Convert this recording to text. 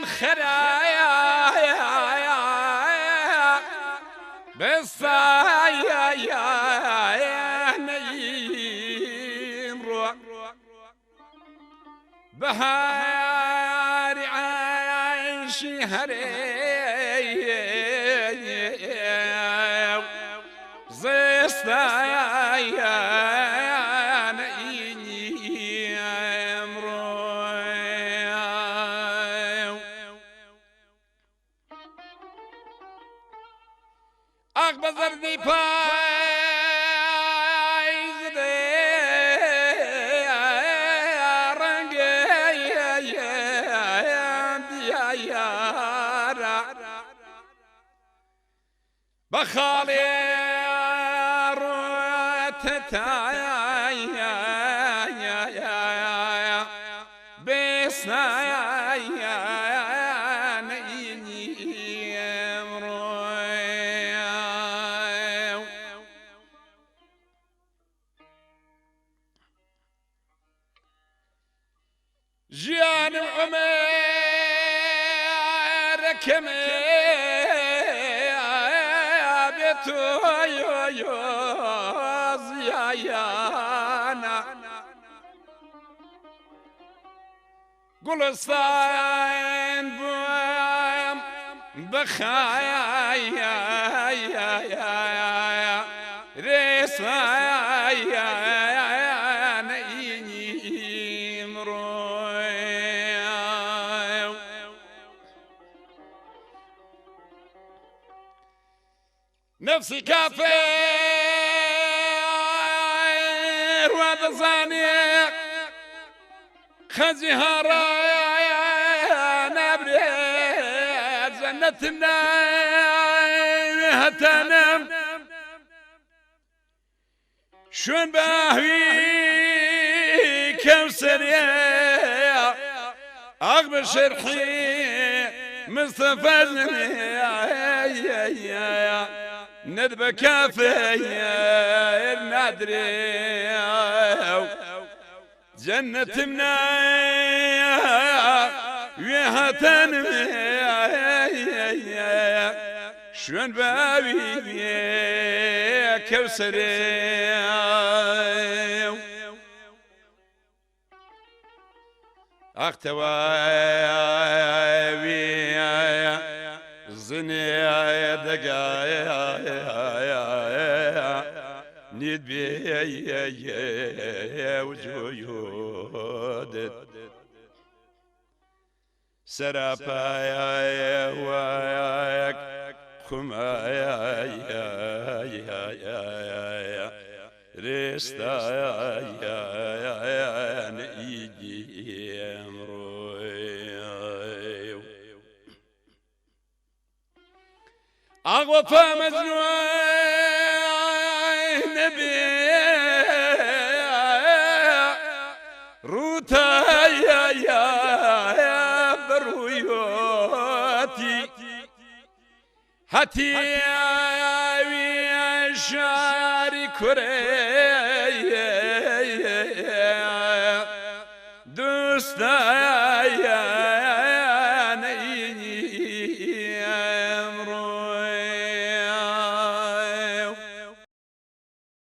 خرايا بصايا نيم روح بهار عيشي هري زيستايا نيم روح أقبضرني بايز بخالي روتتايا بسنايا نيم رويا جيان عمر كمي قل صاين بوام بخايا ريسايا نيم رويا نفسي كافر وبصانيق خزهرة نبريد جنتنا هتنم شون باهوي كوسري أغبر شرحي مصطفى ندب كافي نادري جنة منايا ويهتن شون بابي كوسري اختواي زني دقايا نيد بي وجود سرابايا وايك خمايا ريستايا نيجي امروي اغوى فمزنوي نبي روتايا برويوتي هاتي شاري كوري